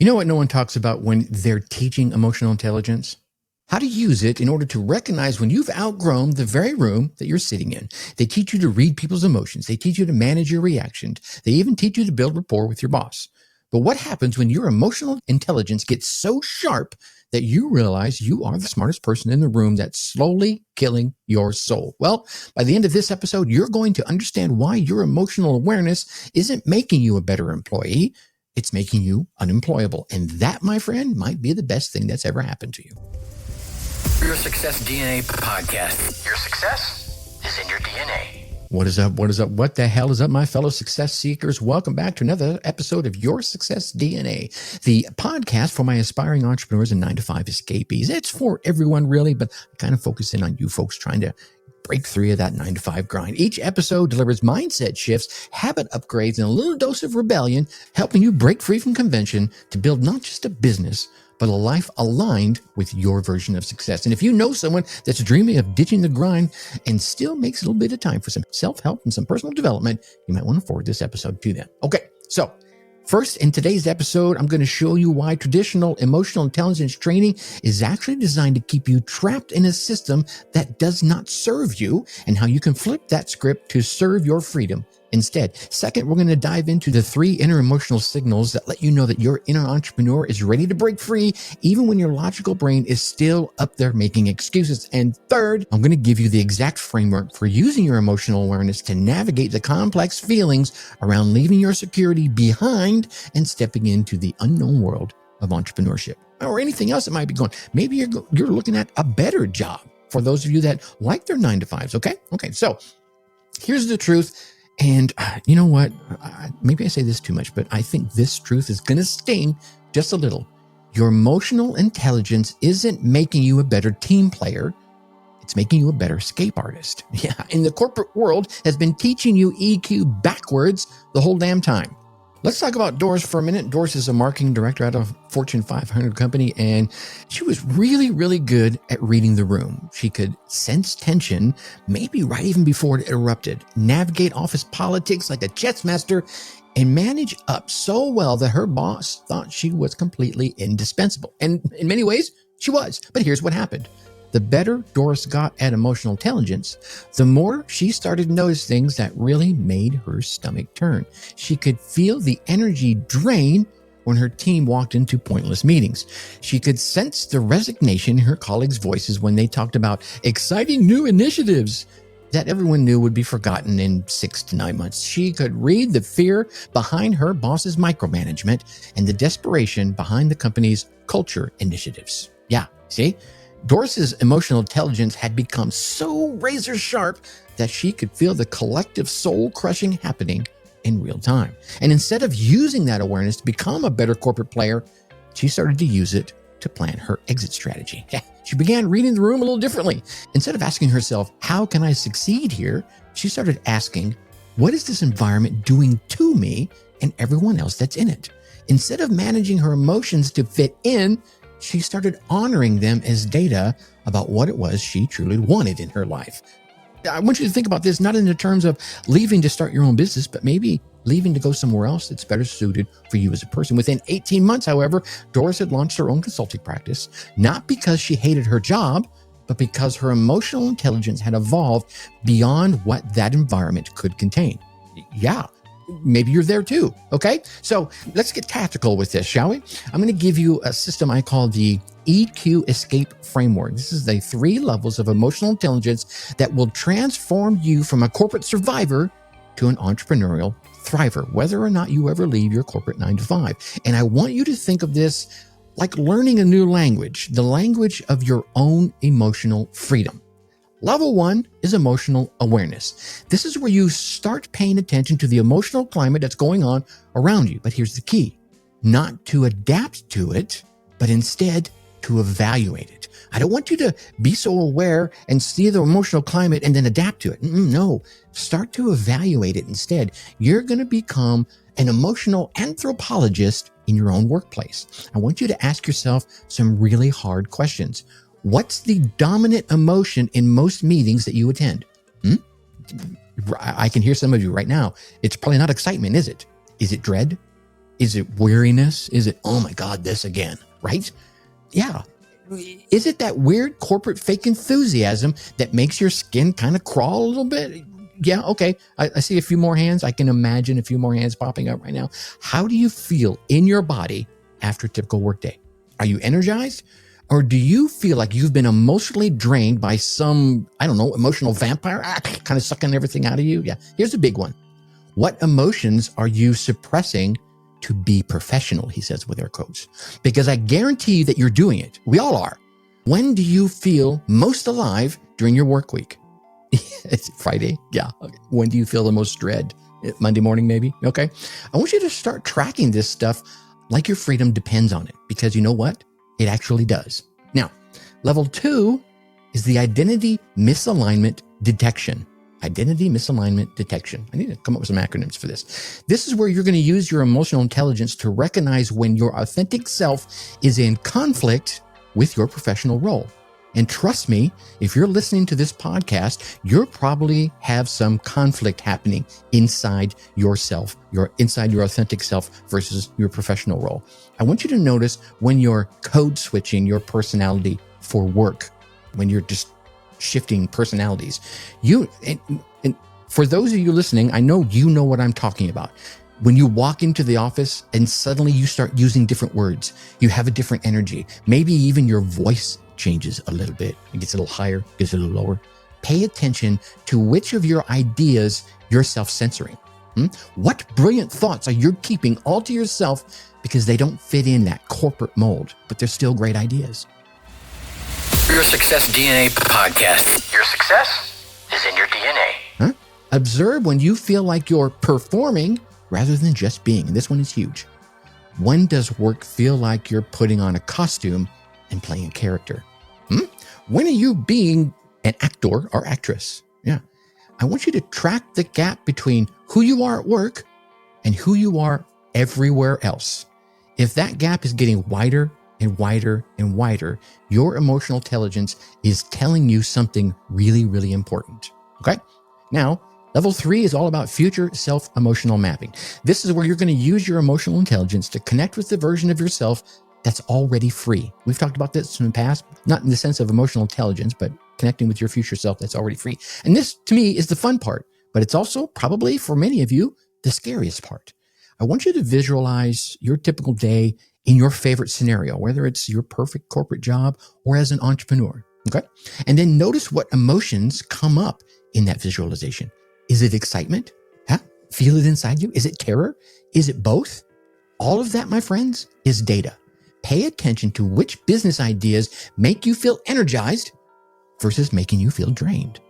You know what no one talks about when they're teaching emotional intelligence? How to use it in order to recognize when you've outgrown the very room that you're sitting in. They teach you to read people's emotions. They teach you to manage your reactions. They even teach you to build rapport with your boss. But what happens when your emotional intelligence gets so sharp that you realize you are the smartest person in the room that's slowly killing your soul? Well, by the end of this episode, you're going to understand why your emotional awareness isn't making you a better employee. It's making you unemployable. And that, my friend, might be the best thing that's ever happened to you. Your Success DNA podcast. Your success is in your DNA. What is up? What is up? What the hell is up, my fellow success seekers? Welcome back to another episode of Your Success DNA, the podcast for my aspiring entrepreneurs and 9-to-5 escapees. It's for everyone, really, but I kind of focus in on you folks trying to break free of that 9-to-5 grind. Each episode delivers mindset shifts, habit upgrades, and a little dose of rebellion, helping you break free from convention to build not just a business, but a life aligned with your version of success. And if you know someone that's dreaming of ditching the grind and still makes a little bit of time for some self-help and some personal development, you might want to forward this episode to them. Okay, so first, in today's episode, I'm going to show you why traditional emotional intelligence training is actually designed to keep you trapped in a system that does not serve you, and how you can flip that script to serve your freedom instead. Second, we're going to dive into the 3 inner emotional signals that let you know that your inner entrepreneur is ready to break free, even when your logical brain is still up there making excuses. And third, I'm going to give you the exact framework for using your emotional awareness to navigate the complex feelings around leaving your security behind and stepping into the unknown world of entrepreneurship, or anything else that might be going. Maybe you're looking at a better job for those of you that like their 9-to-5s. Okay. So here's the truth. And you know what? Maybe I say this too much, but I think this truth is going to sting just a little. Your emotional intelligence isn't making you a better team player. It's making you a better escape artist. Yeah. And the corporate world has been teaching you EQ backwards the whole damn time. Let's talk about Doris for a minute. Doris is a marketing director at a Fortune 500 company, and she was really, really good at reading the room. She could sense tension, maybe right even before it erupted, navigate office politics like a chess master, and manage up so well that her boss thought she was completely indispensable. And in many ways, she was. But here's what happened. The better Doris got at emotional intelligence, the more she started to notice things that really made her stomach turn. She could feel the energy drain when her team walked into pointless meetings. She could sense the resignation in her colleagues' voices when they talked about exciting new initiatives that everyone knew would be forgotten in 6 to 9 months. She could read the fear behind her boss's micromanagement and the desperation behind the company's culture initiatives. Yeah, see? Doris's emotional intelligence had become so razor sharp that she could feel the collective soul crushing happening in real time. And instead of using that awareness to become a better corporate player, she started to use it to plan her exit strategy. She began reading the room a little differently. Instead of asking herself, how can I succeed here? She started asking, what is this environment doing to me and everyone else that's in it? Instead of managing her emotions to fit in, she started honoring them as data about what it was she truly wanted in her life. I want you to think about this, not in the terms of leaving to start your own business, but maybe leaving to go somewhere else that's better suited for you as a person. Within 18 months, however, Doris had launched her own consulting practice, not because she hated her job, but because her emotional intelligence had evolved beyond what that environment could contain. Yeah. Maybe you're there too. Okay. So let's get tactical with this, shall we? I'm going to give you a system I call the EQ escape framework. This is the 3 levels of emotional intelligence that will transform you from a corporate survivor to an entrepreneurial thriver, whether or not you ever leave your corporate 9-to-5. And I want you to think of this like learning a new language, the language of your own emotional freedom. Level 1 is emotional awareness. This is where you start paying attention to the emotional climate that's going on around you. But here's the key, not to adapt to it, but instead to evaluate it. I don't want you to be so aware and see the emotional climate and then adapt to it. No, start to evaluate it instead. You're going to become an emotional anthropologist in your own workplace. I want you to ask yourself some really hard questions. What's the dominant emotion in most meetings that you attend? I can hear some of you right now. It's probably not excitement, is it? Is it dread? Is it weariness? Is it, oh my God, this again, right? Yeah. Is it that weird corporate fake enthusiasm that makes your skin kind of crawl a little bit? Yeah, okay. I see a few more hands. I can imagine a few more hands popping up right now. How do you feel in your body after a typical workday? Are you energized? Or do you feel like you've been emotionally drained by some, I don't know, emotional vampire kind of sucking everything out of you? Yeah. Here's a big one. What emotions are you suppressing to be professional, he says with air quotes? Because I guarantee that you're doing it. We all are. When do you feel most alive during your work week? It's Friday. Yeah. Okay. When do you feel the most dread? Monday morning, maybe? Okay. I want you to start tracking this stuff like your freedom depends on it, because you know what? It actually does. Now, level 2 is the identity misalignment detection. Identity misalignment detection. I need to come up with some acronyms for this. This is where you're going to use your emotional intelligence to recognize when your authentic self is in conflict with your professional role. And trust me, if you're listening to this podcast, you'll probably have some conflict happening inside yourself, inside your authentic self versus your professional role. I want you to notice when you're code switching your personality for work, when you're just shifting personalities. And for those of you listening, I know you know what I'm talking about. When you walk into the office and suddenly you start using different words, you have a different energy. Maybe even your voice changes a little bit. It gets a little higher, gets a little lower. Pay attention to which of your ideas you're self-censoring. What brilliant thoughts are you keeping all to yourself because they don't fit in that corporate mold, but they're still great ideas? Your Success DNA podcast. Your success is in your DNA. Observe when you feel like you're performing rather than just being. And this one is huge. When does work feel like you're putting on a costume and playing a character? When are you being an actor or actress? Yeah. I want you to track the gap between who you are at work and who you are everywhere else. If that gap is getting wider and wider and wider, your emotional intelligence is telling you something really, really important. Okay? Now, level 3 is all about future self-emotional mapping. This is where you're going to use your emotional intelligence to connect with the version of yourself that's already free. We've talked about this in the past, not in the sense of emotional intelligence, but connecting with your future self that's already free. And this, to me, is the fun part, but it's also probably for many of you, the scariest part. I want you to visualize your typical day in your favorite scenario, whether it's your perfect corporate job or as an entrepreneur. Okay. And then notice what emotions come up in that visualization. Is it excitement? Feel it inside you? Is it terror? Is it both? All of that, my friends, is data. Pay attention to which business ideas make you feel energized versus making you feel drained.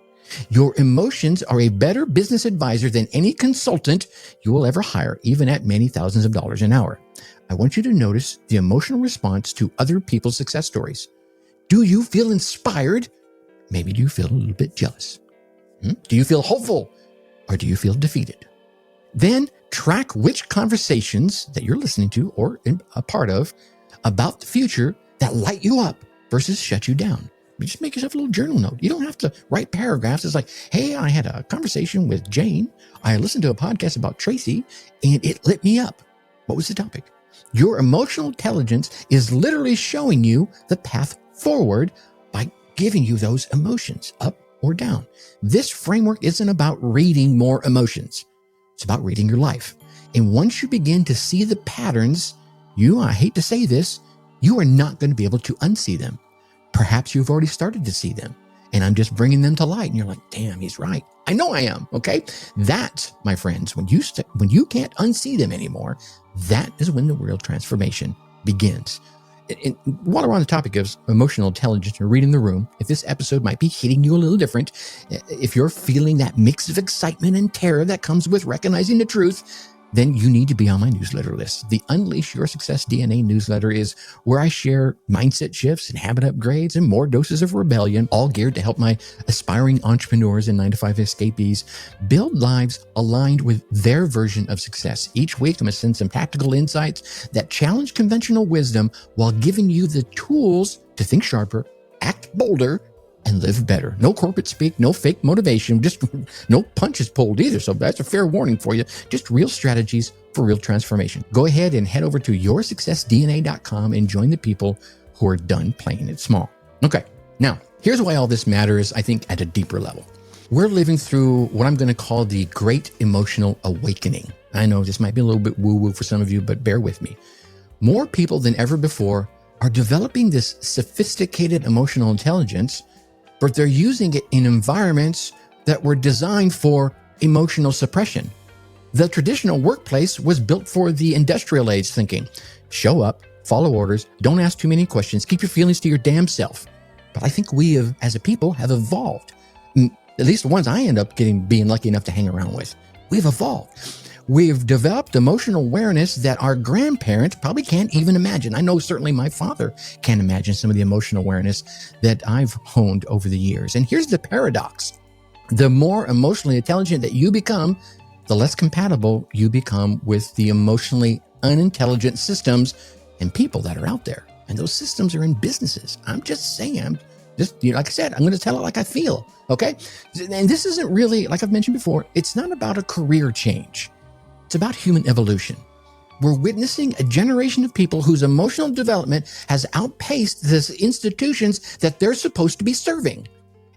Your emotions are a better business advisor than any consultant you will ever hire, even at many thousands of dollars an hour. I want you to notice the emotional response to other people's success stories. Do you feel inspired? Maybe do you feel a little bit jealous? Do you feel hopeful? Or do you feel defeated? Then track which conversations that you're listening to or a part of about the future that light you up versus shut you down. You just make yourself a little journal note. You don't have to write paragraphs. It's like, hey, I had a conversation with Jane. I listened to a podcast about Tracy and it lit me up. What was the topic? Your emotional intelligence is literally showing you the path forward by giving you those emotions up or down. This framework isn't about reading more emotions. It's about reading your life. And once you begin to see the patterns, I hate to say this, you are not going to be able to unsee them. Perhaps you've already started to see them and I'm just bringing them to light and you're like, damn, he's right. I know I am. Okay. That, my friends, when you can't unsee them anymore, that is when the real transformation begins. And while we're on the topic of emotional intelligence and reading the room, if this episode might be hitting you a little different, if you're feeling that mix of excitement and terror that comes with recognizing the truth, then you need to be on my newsletter list. The Unleash Your Success DNA newsletter is where I share mindset shifts and habit upgrades and more doses of rebellion, all geared to help my aspiring entrepreneurs and 9-to-5 escapees build lives aligned with their version of success. Each week, I'm going to send some tactical insights that challenge conventional wisdom while giving you the tools to think sharper, act bolder, and live better. No corporate speak, no fake motivation, just no punches pulled either. So that's a fair warning for you. Just real strategies for real transformation. Go ahead and head over to yoursuccessdna.com and join the people who are done playing it small. Okay, now here's why all this matters, I think, at a deeper level. We're living through what I'm going to call the Great Emotional Awakening. I know this might be a little bit woo-woo for some of you, but bear with me. More people than ever before are developing this sophisticated emotional intelligence, but they're using it in environments that were designed for emotional suppression. The traditional workplace was built for the industrial age thinking. Show up, follow orders, don't ask too many questions, keep your feelings to your damn self. But I think we have, as a people, have evolved. At least the ones I end up being lucky enough to hang around with. We've evolved. We've developed emotional awareness that our grandparents probably can't even imagine. I know certainly my father can't imagine some of the emotional awareness that I've honed over the years. And here's the paradox. The more emotionally intelligent that you become, the less compatible you become with the emotionally unintelligent systems and people that are out there. And those systems are in businesses. I'm just saying, like I said, I'm going to tell it like I feel. Okay. And this isn't really, like I've mentioned before, it's not about a career change. It's about human evolution. We're witnessing a generation of people whose emotional development has outpaced the institutions that they're supposed to be serving.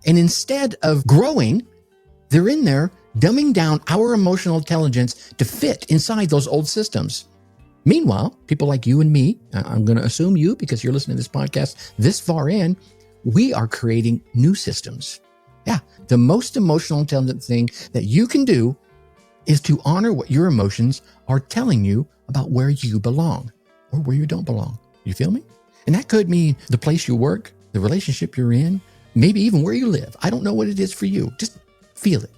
And instead of growing, they're in there dumbing down our emotional intelligence to fit inside those old systems. Meanwhile, people like you and me, I'm going to assume you because you're listening to this podcast this far in, we are creating new systems. Yeah, the most emotional intelligent thing that you can do is to honor what your emotions are telling you about where you belong or where you don't belong. You feel me? And that could mean the place you work, the relationship you're in, maybe even where you live. I don't know what it is for you. Just feel it.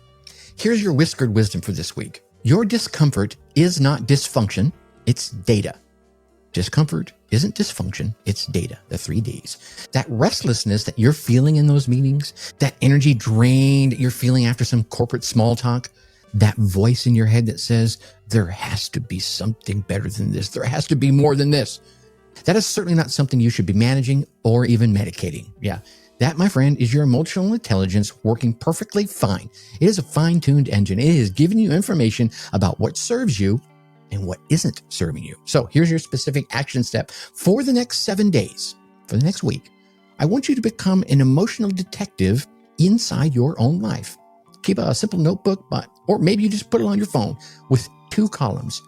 Here's your whiskered wisdom for this week. Your discomfort is not dysfunction. It's data. Discomfort isn't dysfunction. It's data, the 3 Ds. That restlessness that you're feeling in those meetings, that energy drain that you're feeling after some corporate small talk, that voice in your head that says, there has to be something better than this. There has to be more than this. That is certainly not something you should be managing or even medicating. Yeah, that, my friend, is your emotional intelligence working perfectly fine. It is a fine-tuned engine. It is giving you information about what serves you and what isn't serving you. So here's your specific action step for the next 7 days, for the next week. I want you to become an emotional detective inside your own life. Keep a simple notebook, or maybe you just put it on your phone with 2 columns,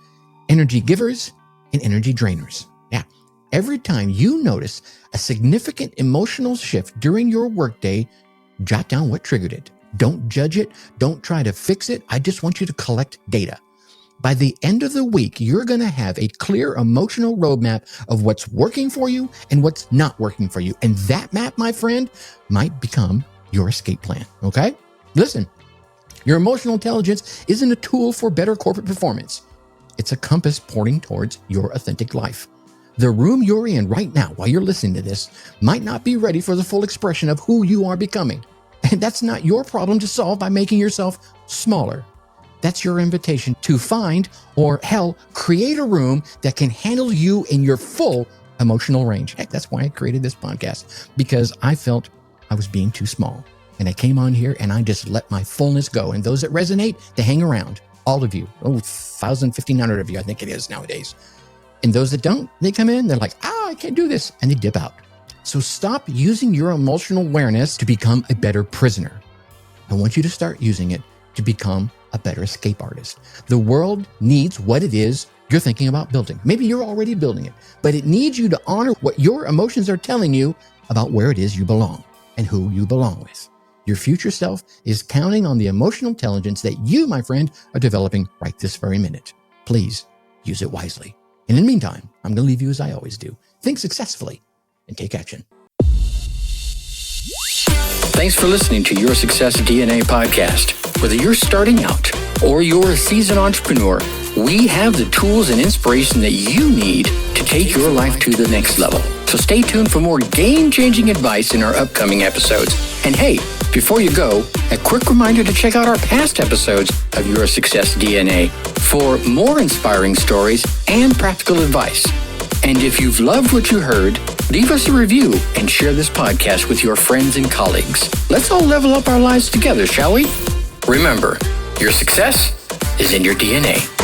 energy givers and energy drainers. Yeah. Every time you notice a significant emotional shift during your workday, jot down what triggered it. Don't judge it. Don't try to fix it. I just want you to collect data. By the end of the week, you're going to have a clear emotional roadmap of what's working for you and what's not working for you. And that map, my friend, might become your escape plan. Okay? Listen. Your emotional intelligence isn't a tool for better corporate performance. It's a compass pointing towards your authentic life. The room you're in right now while you're listening to this might not be ready for the full expression of who you are becoming. And that's not your problem to solve by making yourself smaller. That's your invitation to find, or hell, create a room that can handle you in your full emotional range. Heck, that's why I created this podcast, because I felt I was being too small. And I came on here and I just let my fullness go. And those that resonate, they hang around. All of you. 1,500 of you, I think it is nowadays. And those that don't, they come in, they're like, I can't do this. And they dip out. So stop using your emotional awareness to become a better prisoner. I want you to start using it to become a better escape artist. The world needs what it is you're thinking about building. Maybe you're already building it, but it needs you to honor what your emotions are telling you about where it is you belong and who you belong with. Your future self is counting on the emotional intelligence that you, my friend, are developing right this very minute. Please use it wisely. And in the meantime, I'm going to leave you as I always do. Think successfully and take action. Thanks for listening to Your Success DNA podcast. Whether you're starting out or you're a seasoned entrepreneur, we have the tools and inspiration that you need to take your life to the next level. So stay tuned for more game-changing advice in our upcoming episodes. And hey, before you go, a quick reminder to check out our past episodes of Your Success DNA for more inspiring stories and practical advice. And if you've loved what you heard, Leave us a review and share this podcast with your friends and colleagues. Let's all level up our lives together, shall we? Remember, your success is in your DNA.